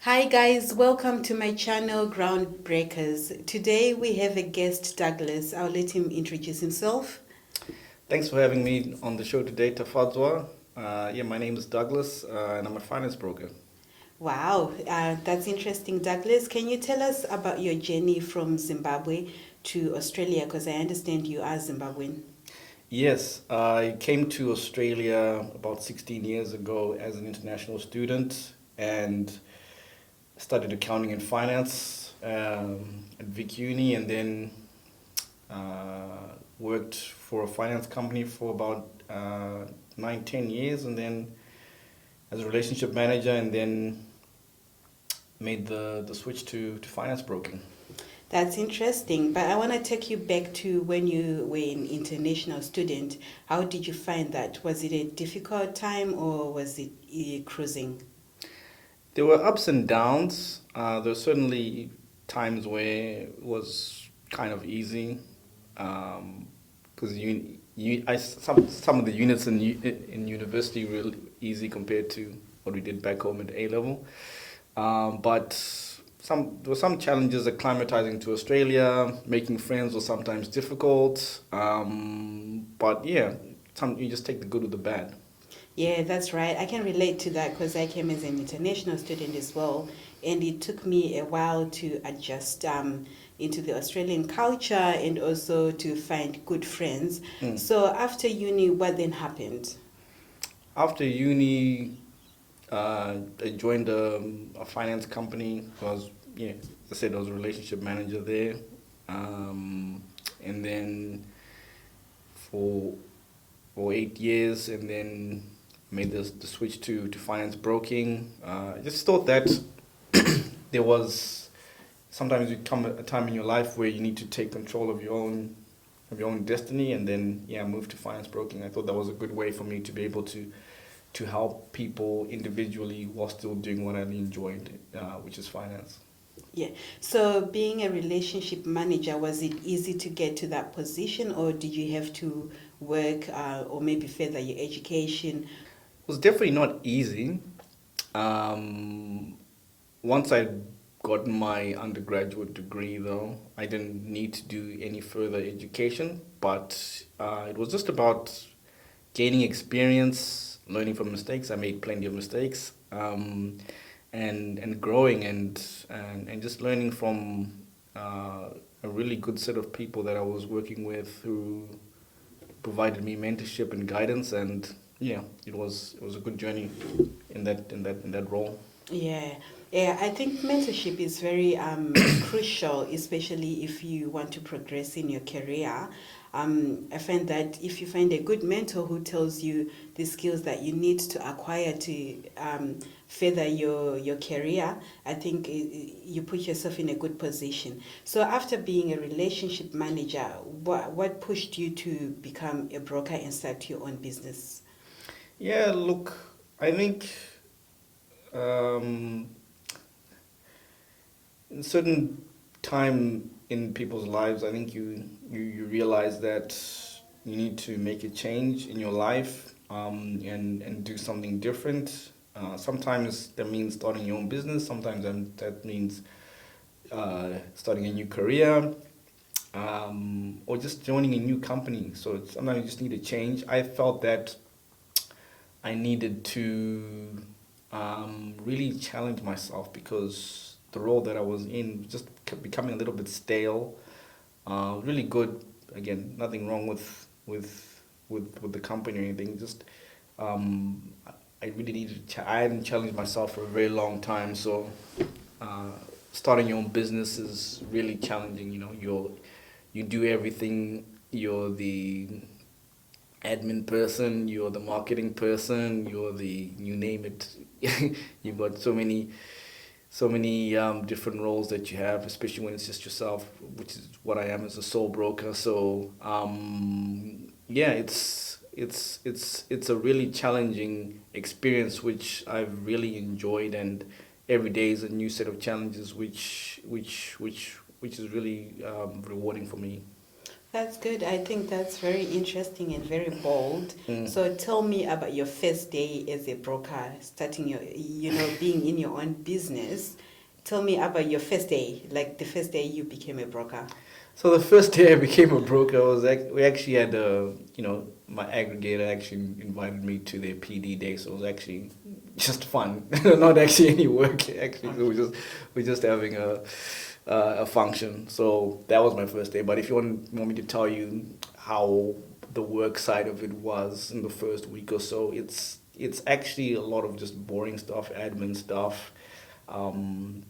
Hi guys, welcome to my channel Groundbreakers. Today we have a guest, Douglas. I'll let him introduce himself. Thanks for having me on the show today, Tafadzwa. My name is Douglas, and I'm a finance broker. Wow, that's interesting, Douglas. Can you tell us about your journey from Zimbabwe to Australia? Because I understand you are Zimbabwean. Yes, I came to Australia about 16 years ago as an international student and studied accounting and finance at Vic Uni, and then worked for a finance company for about 9, 10 years, and then as a relationship manager, and then made the switch to finance broking. That's interesting, but I want to take you back to when you were an international student. How did you find that? Was it a difficult time or was it cruising? There were ups and downs. There were certainly times where it was kind of easy, because some of the units in university were really easy compared to what we did back home at A level. But there were some challenges. Acclimatizing to Australia, making friends was sometimes difficult. But yeah, you just take the good with the bad. Yeah, that's right. I can relate to that because I came as an international student as well, and it took me a while to adjust into the Australian culture and also to find good friends. Mm. So after uni, what then happened? After uni, I joined a finance company. As I said, I was a relationship manager there. And then for 8 years, and then made the switch to finance broking. I just thought that there was sometimes you come a time in your life where you need to take control of your own destiny, and then moved to finance broking. I thought that was a good way for me to be able to help people individually while still doing what I enjoyed, which is finance. Yeah. So being a relationship manager, was it easy to get to that position, or did you have to work or maybe further your education? It was definitely not easy. Um, Once I'd gotten my undergraduate degree, though, I didn't need to do any further education, but it was just about gaining experience, learning from mistakes. I made plenty of mistakes, and growing and just learning from a really good set of people that I was working with who provided me mentorship and guidance, and it was a good journey in that role. Yeah, yeah, I think mentorship is very crucial, especially if you want to progress in your career. I find that if you find a good mentor who tells you the skills that you need to acquire to further your career, I think you put yourself in a good position. So after being a relationship manager, what pushed you to become a broker and start your own business? Yeah, look, I think um, in certain time in people's lives, I think you realize that you need to make a change in your life, and do something different. Sometimes that means starting your own business. Sometimes that means starting a new career, or just joining a new company. So sometimes you just need a change. I felt that I needed to really challenge myself because the role that I was in was just kept becoming a little bit stale. Really good. Again, nothing wrong with the company or anything. Just I really needed. I hadn't challenged myself for a very long time. So uh, starting your own business is really challenging. You do everything. You're the admin person, you're the marketing person, you're the you name it. You've got so many different roles that you have, especially when it's just yourself, which is what I am as a sole broker. So yeah, it's a really challenging experience, which I've really enjoyed, and every day is a new set of challenges, which is really rewarding for me. That's good. I think that's very interesting and very bold. Mm. So tell me about your first day as a broker, starting being in your own business. Tell me about your first day, like the first day you became a broker. So the first day I became a broker we actually had my aggregator actually invited me to their PD day, so it was actually just fun, not actually any work. Actually, so we're just having a function. So that was my first day. But if you want me to tell you how the work side of it was in the first week or so, it's actually a lot of just boring stuff, admin stuff. Um,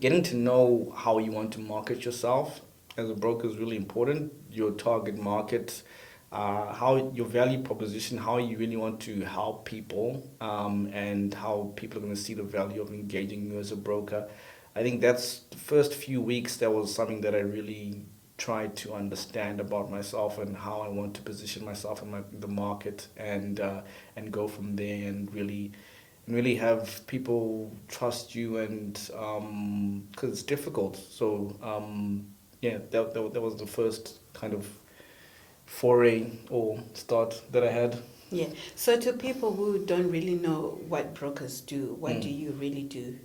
Getting to know how you want to market yourself as a broker is really important. Your target market, how your value proposition, how you really want to help people, and how people are going to see the value of engaging you as a broker. I think that's the first few weeks. That was something that I really tried to understand about myself and how I want to position myself in the market, and go from there and really have people trust you, and because it's difficult. So yeah, that was the first kind of foray or start that I had. Yeah. So to people who don't really know what brokers do, what do Mm. you really do?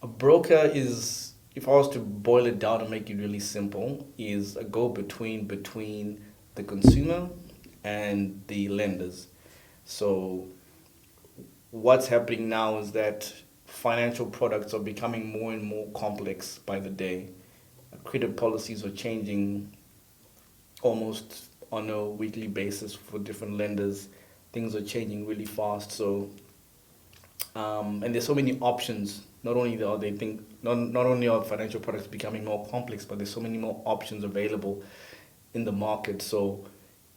A broker is, if I was to boil it down and make it really simple, is a go between the consumer and the lenders. So what's happening now is that financial products are becoming more and more complex by the day. Credit policies are changing almost on a weekly basis for different lenders. Things are changing really fast. So, and there's so many options. Not only are financial products becoming more complex, but there's so many more options available in the market. So,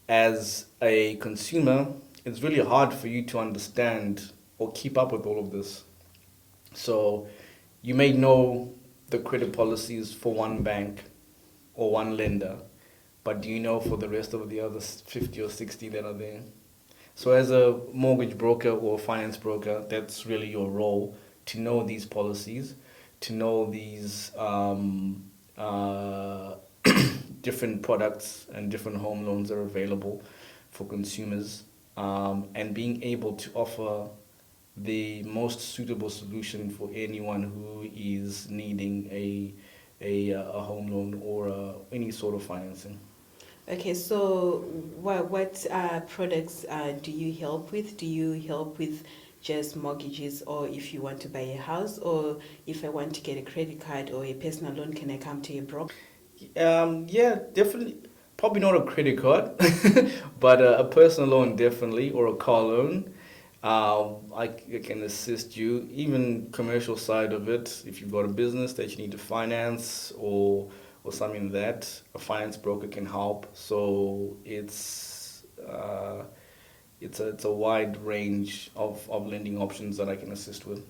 as a consumer, it's really hard for you to understand or keep up with all of this. So, you may know the credit policies for one bank or one lender, but do you know for the rest of the other 50 or 60 that are there? So, as a mortgage broker or finance broker, that's really your role to know these policies, to know these different products and different home loans that are available for consumers, and being able to offer the most suitable solution for anyone who is needing a home loan or any sort of financing. Okay, so what products do you help with? Do you help with just mortgages, or if you want to buy a house, or if I want to get a credit card or a personal loan, can I come to your broker? Yeah, definitely. Probably not a credit card, but a personal loan definitely, or a car loan. I can assist you, even commercial side of it. If you've got a business that you need to finance, or something like that, a finance broker can help. So it's a wide range of lending options that I can assist with.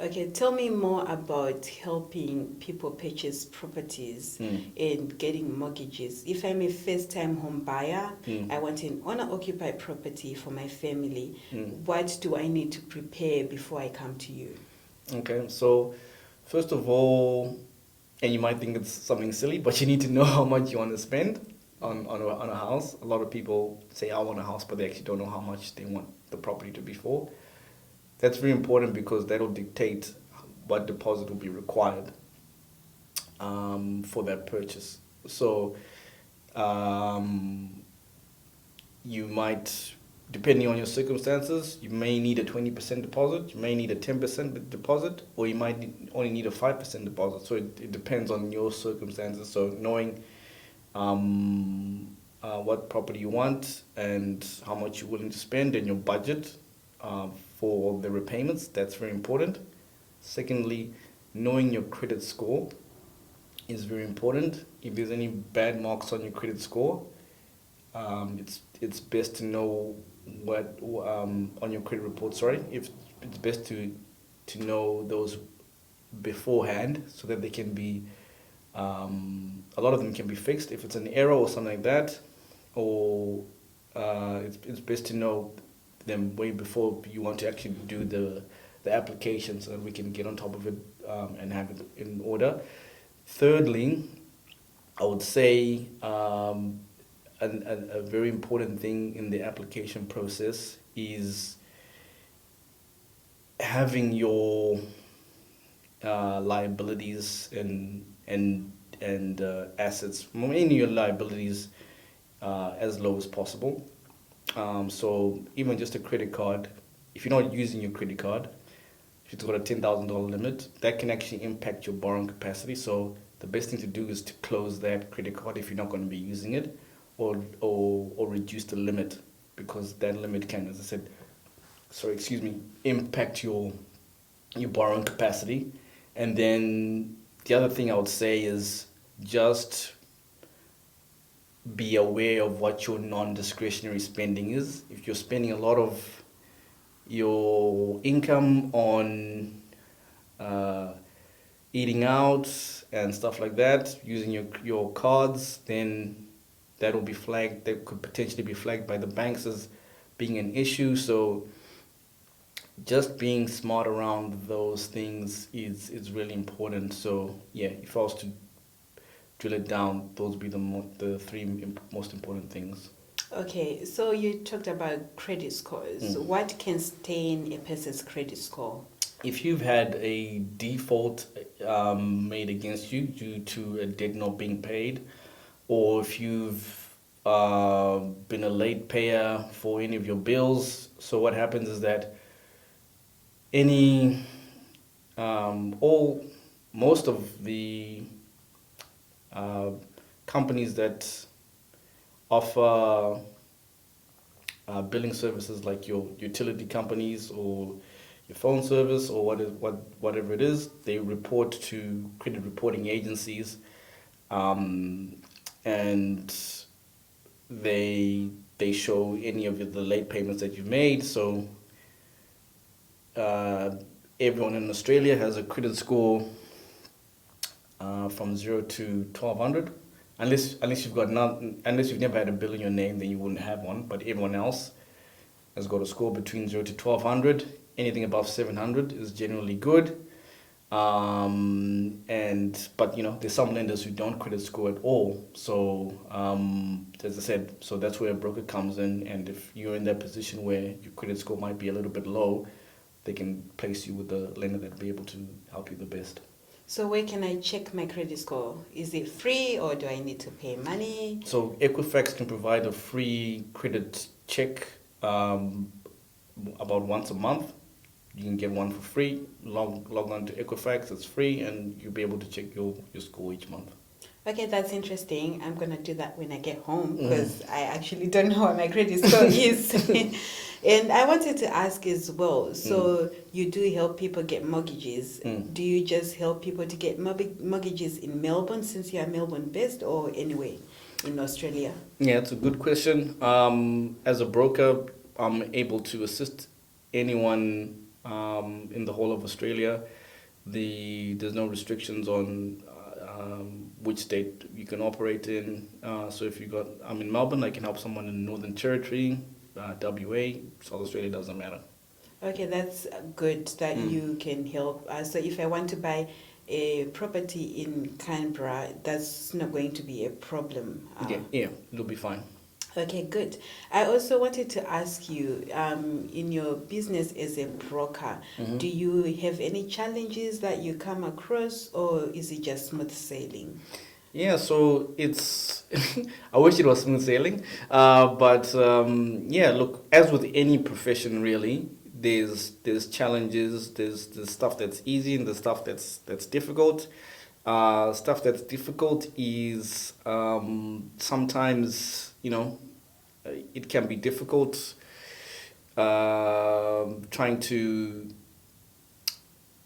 Okay, tell me more about helping people purchase properties Mm. and getting mortgages. If I'm a first-time home buyer, I Mm. want an owner-occupied property for my family. Mm. What do I need to prepare before I come to you? Okay, so first of all, and you might think it's something silly, but you need to know how much you want to spend on a house. A lot of people say, I want a house, but they actually don't know how much they want the property to be for. That's very important because that'll dictate what deposit will be required for that purchase. So um, you might, depending on your circumstances, you may need a 20% deposit, you may need a 10% deposit, or you might only need a 5% deposit. So it depends on your circumstances. So knowing what property you want and how much you're willing to spend and your budget for the repayments, that's very important. Secondly, knowing your credit score is very important. If there's any bad marks on your credit score, it's best to know what on your credit report. Sorry, if it's best to know those beforehand so that they can be a lot of them can be fixed if it's an error or something like that, or it's best to know them way before you want to actually do the application so that we can get on top of it and have it in order. Thirdly, I would say a very important thing in the application process is having your liabilities and assets, mainly your liabilities, as low as possible. So even just a credit card, if you're not using your credit card, if it's got a $10,000 limit, that can actually impact your borrowing capacity. So the best thing to do is to close that credit card if you're not going to be using it, or reduce the limit, because that limit can, as I said, impact your borrowing capacity. And then the other thing I would say is just be aware of what your non-discretionary spending is. If you're spending a lot of your income on eating out and stuff like that, using your cards, then that will be flagged. That could potentially be flagged by the banks as being an issue. So just being smart around those things is really important. So yeah, if I was to drill it down, those would be the three most important things. Okay, so you talked about credit scores. What can stain a person's credit score? If you've had a default made against you due to a debt not being paid, or if you've been a late payer for any of your bills, so what happens is that any all most of the uh, companies that offer billing services, like your utility companies or your phone service or whatever it is, they report to credit reporting agencies, and they show any of the late payments that you've made. So everyone in Australia has a credit score from 0 to 1200. Unless you've never had a bill in your name, then you wouldn't have one. But everyone else has got a score between 0 to 1200. Anything above 700 is generally good. But there's some lenders who don't credit score at all. So as I said, so that's where a broker comes in. And if you're in that position where your credit score might be a little bit low, they can place you with the lender that'll be able to help you the best. So where can I check my credit score? Is it free or do I need to pay money? So Equifax can provide a free credit check about once a month. You can get one for free. Log on to Equifax, it's free, and you'll be able to check your score each month. Okay, that's interesting. I'm going to do that when I get home because I actually don't know what my credit score is. And I wanted to ask as well, so you do help people get mortgages. Do you just help people to get mortgages in Melbourne, since you are Melbourne based, or anywhere in Australia? Yeah, it's a good question. As a broker, I'm able to assist anyone in the whole of Australia. There's no restrictions on which state you can operate in. So if I'm in Melbourne, I can help someone in Northern Territory, WA, South Australia, doesn't matter. Okay, that's good that you can help. So if I want to buy a property in Canberra, that's not going to be a problem. Yeah, it'll be fine. Okay, good. I also wanted to ask you, in your business as a broker, do you have any challenges that you come across, or is it just smooth sailing? Yeah, so it's, I wish it was smooth sailing, but yeah, look, as with any profession really, there's challenges, there's stuff that's easy and the stuff that's difficult. Stuff that's difficult is sometimes, it can be difficult trying to,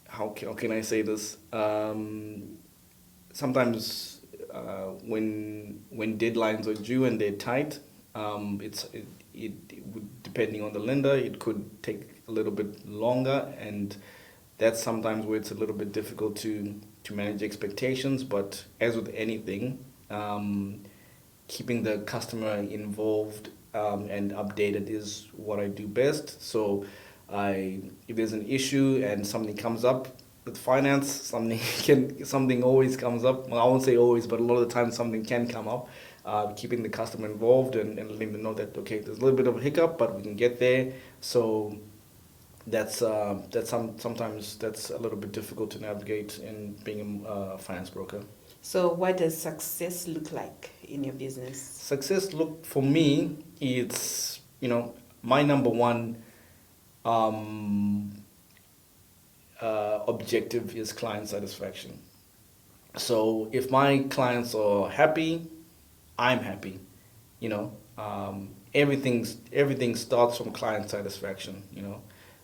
how can I say this? Sometimes when deadlines are due and they're tight, it would, depending on the lender, it could take a little bit longer, and that's sometimes where it's a little bit difficult to manage expectations. But as with anything, keeping the customer involved and updated is what I do best. So if there's an issue and something comes up, with finance, something always comes up. Well, I won't say always, but a lot of the time something can come up. Keeping the customer involved and letting them know that okay, there's a little bit of a hiccup, but we can get there. So sometimes that's a little bit difficult to navigate in being a finance broker. So, what does success look like in your business? Success look for me, it's my number one objective is client satisfaction. So if my clients are happy, I'm happy. Everything starts from client satisfaction.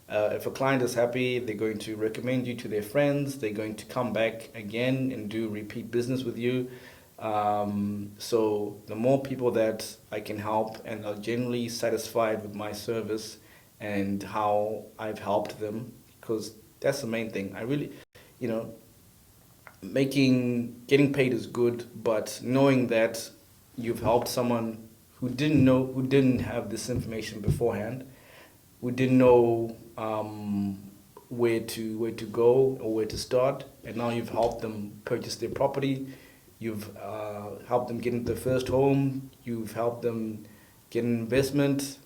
If a client is happy, they're going to recommend you to their friends. They're going to come back again and do repeat business with you. So the more people that I can help and are generally satisfied with my service and how I've helped them, because that's the main thing. I really, you know, getting paid is good, but knowing that you've helped someone who didn't have this information beforehand, who didn't know where to go or where to start, and now you've helped them purchase their property, you've helped them get into their first home, you've helped them get an investment,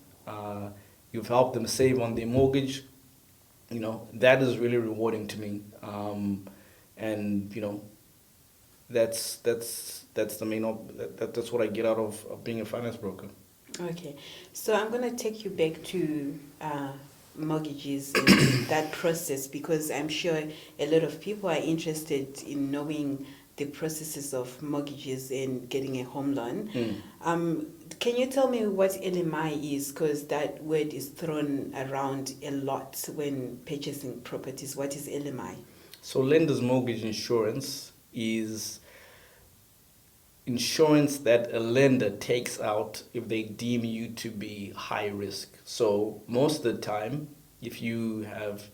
you've helped them save on their mortgage. That is really rewarding to me, and that's the that's what I get out of being a finance broker. Okay, so I'm going to take you back to mortgages and that process, because I'm sure a lot of people are interested in knowing the processes of mortgages and getting a home loan. Can you tell me what LMI is? Because that word is thrown around a lot when purchasing properties. What is LMI? So lender's mortgage insurance is insurance that a lender takes out if they deem you to be high risk. So most of the time, if you have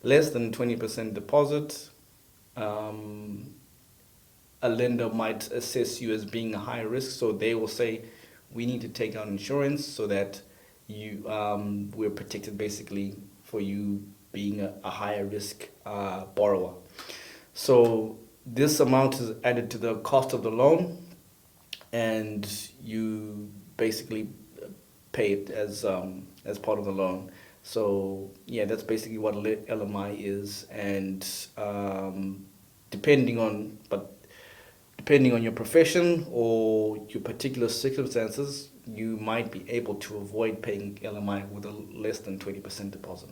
less than 20% deposit, a lender might assess you as being a high risk. So they will say, we need to take out insurance so that we're protected basically for you being a higher risk borrower. So this amount is added to the cost of the loan, and you basically pay it as part of the loan. So yeah, that's basically what LMI is, and depending on your profession or your particular circumstances, you might be able to avoid paying LMI with a less than 20% deposit.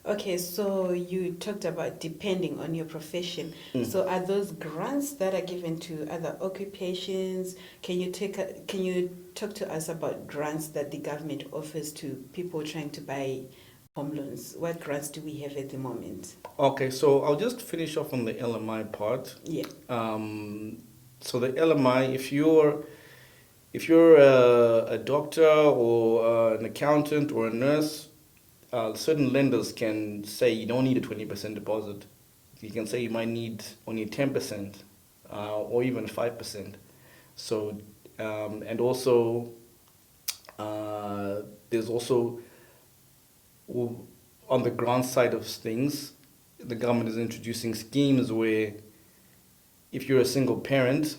Okay, so you talked about depending on your profession. So are those grants that are given to other occupations? Can you talk to us about grants that the government offers to people trying to buy home loans? What grants do we have at the moment? Okay, so I'll just finish off on the LMI part. Yeah. So the LMI, if you're a doctor or an accountant or a nurse, certain lenders can say you don't need a 20% deposit. You can say you might need only 10% or even 5%. So, and also, there's also, on the grant side of things, the government is introducing schemes where if you're a single parent,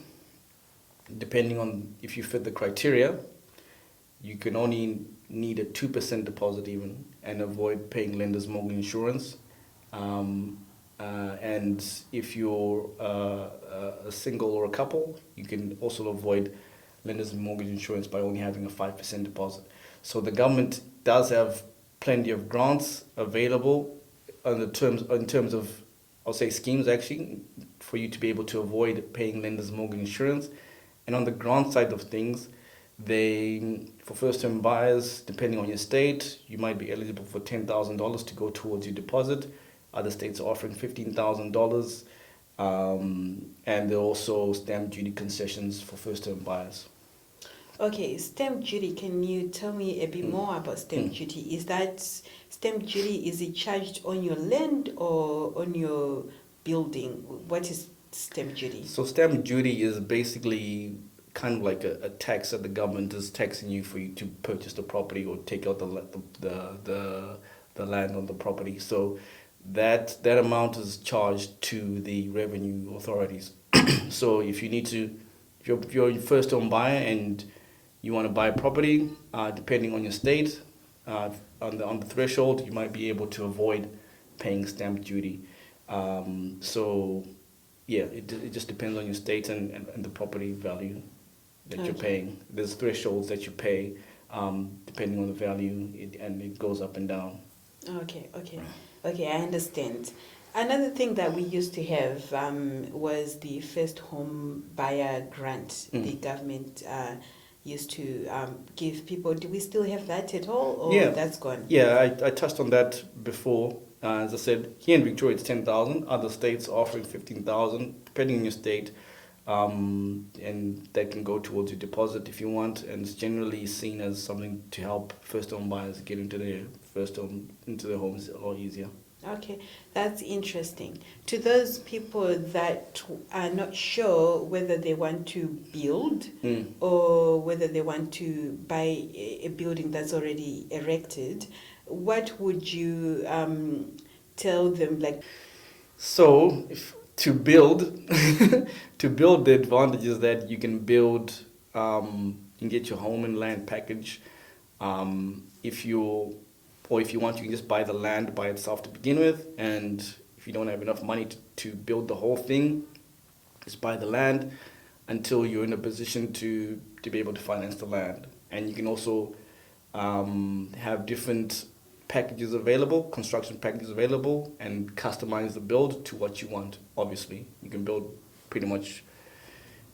depending on if you fit the criteria, you can only need a 2% deposit even and avoid paying lender's mortgage insurance. And if you're a single or a couple, you can also avoid lender's mortgage insurance by only having a 5% deposit. So the government does have plenty of grants available in terms of, I'll say, schemes actually, for you to be able to avoid paying lender's mortgage insurance. And on the grant side of things, for first-time buyers, depending on your state, you might be eligible for $10,000 to go towards your deposit. Other states are offering $15,000, and there are also stamp duty concessions for first-time buyers. Okay, stamp duty. Can you tell me a bit more about stamp duty? Is that stamp duty, is it charged on your land or on your building? What is stamp duty? So stamp duty is basically kind of like a tax that the government is taxing you for you to purchase the property or take out the land on the property. So that amount is charged to the revenue authorities. So if you're a first home buyer and you want to buy a property, depending on your state, on the threshold, you might be able to avoid paying stamp duty. So yeah, it just depends on your state and the property value that you're Okay. paying. There's thresholds that you pay depending on the value, and it goes up and down. Okay, okay, I understand. Another thing that we used to have was the first home buyer grant. The government used to give people. Do we still have that at all, or Yeah, that's gone? yeah, I touched on that before. As I said, here in Victoria it's 10,000. Other states are offering 15,000, depending on your state, and that can go towards your deposit if you want. And it's generally seen as something to help first home buyers get into their homes a lot easier. Okay, that's interesting. To those people that are not sure whether they want to build or whether they want to buy a building that's already erected, what would you tell them? Like, So, if to build, to build, the advantage is that you can build, you can get your home and land package. If you, or if you want, you can just buy the land by itself to begin with. And if you don't have enough money to build the whole thing, just buy the land until you're in a position to be able to finance the land. And you can also have different packages available, construction packages available, and customize the build to what you want. Obviously, you can build pretty much,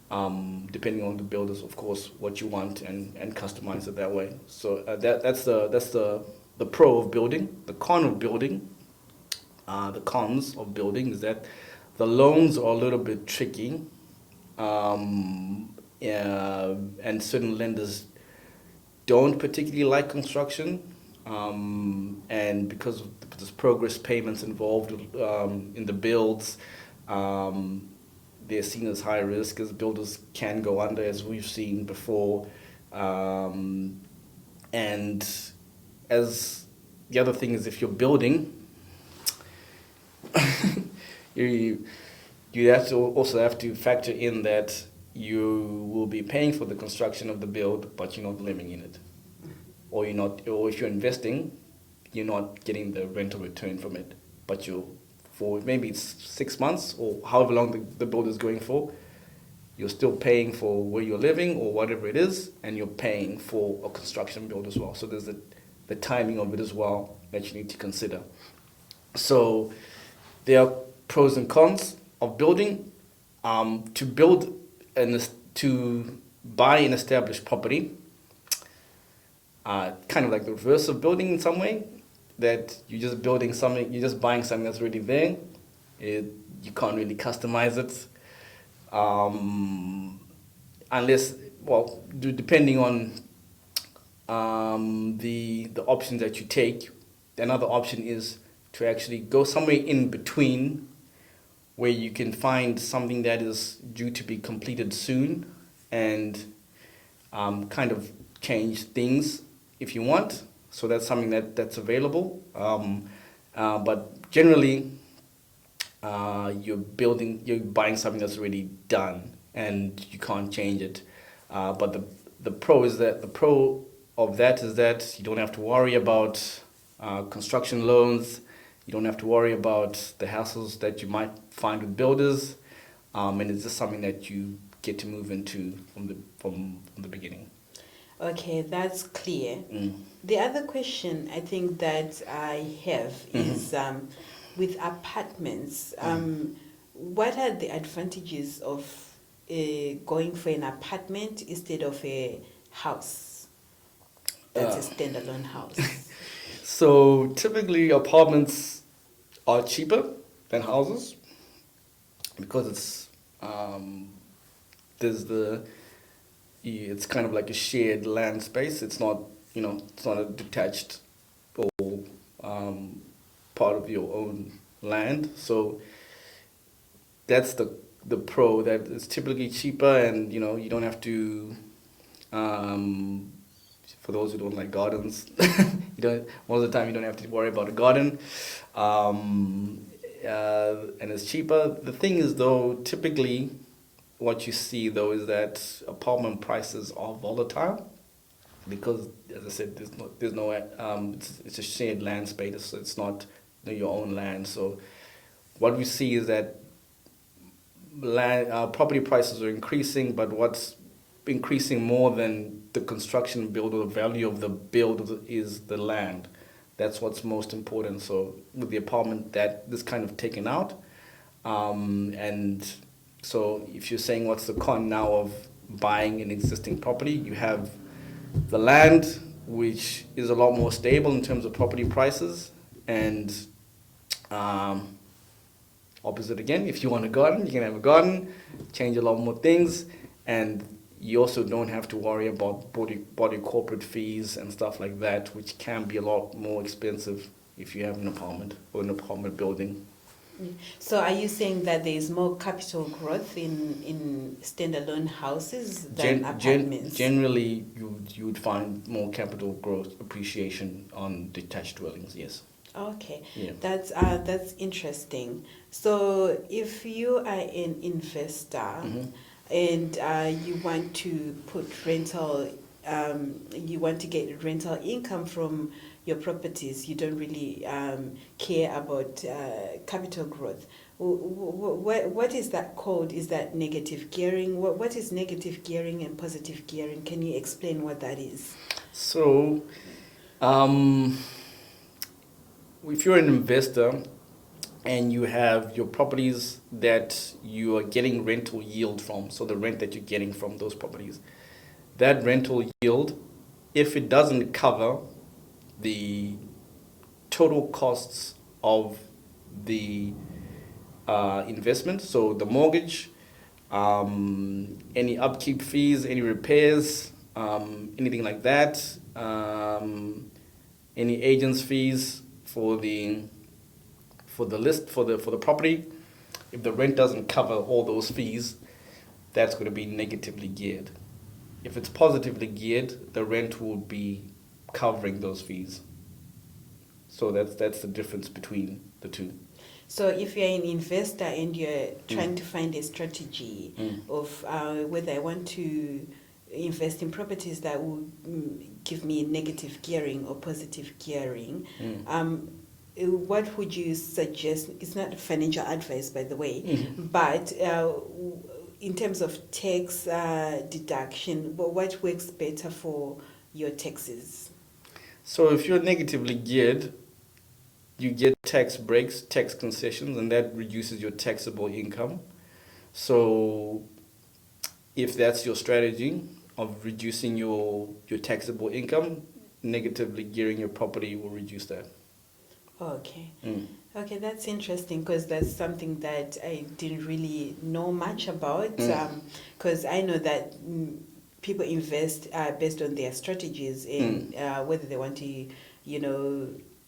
depending on the builders, of course, what you want, and customize it that way. So that's the pro of building. The con of building, the cons of building is that the loans are a little bit tricky, and certain lenders don't particularly like construction, and because of there's progress payments involved in the builds, they're seen as high risk, as builders can go under, as we've seen before, and as the other thing is, if you're building, you also have to factor in that you will be paying for the construction of the build, but you're not living in it, or if you're investing, you're not getting the rental return from it, but for maybe it's 6 months or however long the build is going for, you're still paying for where you're living or whatever it is, and you're paying for a construction build as well. So there's the timing of it as well that you need to consider. So there are pros and cons of building. To buy an established property, kind of like the reverse of building in some way, that you're just buying something that's already there. You can't really customize it, unless, well, depending on the options that you take. Another option is to actually go somewhere in between, where you can find something that is due to be completed soon, and kind of change things if you want. So that's something that's available. But generally, you're buying something that's already done, and you can't change it. But the pro of that is that you don't have to worry about construction loans. You don't have to worry about the hassles that you might find with builders, and it's just something that you get to move into from the beginning. okay, that's clear. The other question I think that I have is with apartments. What are the advantages of going for an apartment instead of a house that's a standalone house? So typically apartments are cheaper than houses because it's kind of like a shared land space. It's not a detached or part of your own land. So that's the pro, that it's typically cheaper, and you don't have to For those who don't like gardens, most of the time you don't have to worry about a garden, and it's cheaper. The thing is, though, typically what you see though is that apartment prices are volatile because, as I said, there's no it's a shared land space, so it's not your own land. So what we see is that property prices are increasing, but what's increasing more than the construction build or the value of the build is the land. That's what's most important. So with the apartment, that is kind of taken out, and so if you're saying what's the con now of buying an existing property, you have the land, which is a lot more stable in terms of property prices, and opposite again, if you want a garden, you can have a garden, change a lot more things, and you also don't have to worry about body corporate fees and stuff like that, which can be a lot more expensive if you have an apartment or an apartment building. So are you saying that there is more capital growth in standalone houses than apartments? Generally, you would find more capital growth appreciation on detached dwellings, yes. Okay, Yeah. that's interesting. So if you are an investor and you want to put you want to get rental income from your properties, you don't really care about capital growth. What is that called? Is that negative gearing? What is negative gearing and positive gearing? Can you explain what that is? So, if you're an investor and you have your properties that you are getting rental yield from, so the rent that you're getting from those properties, that rental yield, if it doesn't cover the total costs of the investment, so the mortgage, any upkeep fees, any repairs, anything like that, any agents fees for the property, if the rent doesn't cover all those fees, that's going to be negatively geared. If it's positively geared, the rent will be covering those fees. So that's the difference between the two. So if you're an investor and you're trying to find a strategy of whether I want to invest in properties that will give me negative gearing or positive gearing, what would you suggest? It's not financial advice, by the way, but in terms of tax deduction, what works better for your taxes? So if you're negatively geared, you get tax breaks, tax concessions, and that reduces your taxable income. So if that's your strategy of reducing your taxable income, negatively gearing your property will reduce that. Okay. Okay, that's interesting because that's something that I didn't really know much about. Because I know that people invest based on their strategies in whether they want to,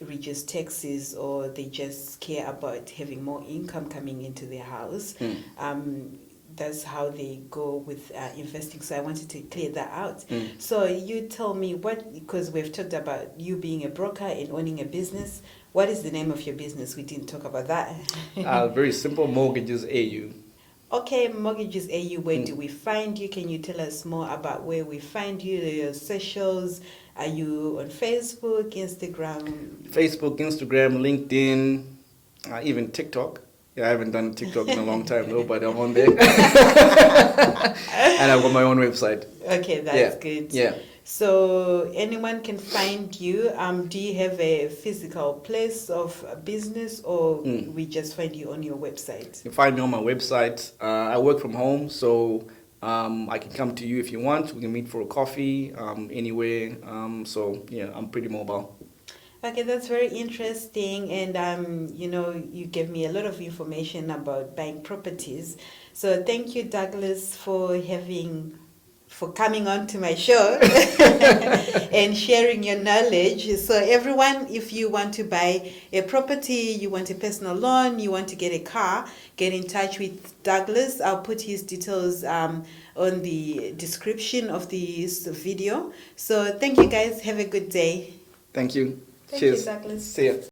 reduce taxes or they just care about having more income coming into their house. That's how they go with investing. So I wanted to clear that out. So you tell me because we've talked about you being a broker and owning a business. What is the name of your business? We didn't talk about that. Very simple, Mortgages AU. Okay, Mortgages AU, where do we find you? Can you tell us more about where we find you, your socials? Are you on Facebook, Instagram? Facebook, Instagram, LinkedIn, even TikTok. Yeah, I haven't done TikTok in a long time though, but I'm on there. And I've got my own website. Okay, that's good. Yeah. So anyone can find you. Do you have a physical place of business or we just find you on your website? You find me on my website. I work from home, so I can come to you if you want. We can meet for a coffee anywhere. So yeah, I'm pretty mobile. Okay, that's very interesting, and you gave me a lot of information about buying properties. So thank you, Douglas, for for coming on to my show and sharing your knowledge. So everyone, if you want to buy a property, you want a personal loan, you want to get a car, get in touch with Douglas. I'll put his details on the description of this video. So thank you guys. Have a good day. Thank you. Thank Cheers. you, Douglas. See ya.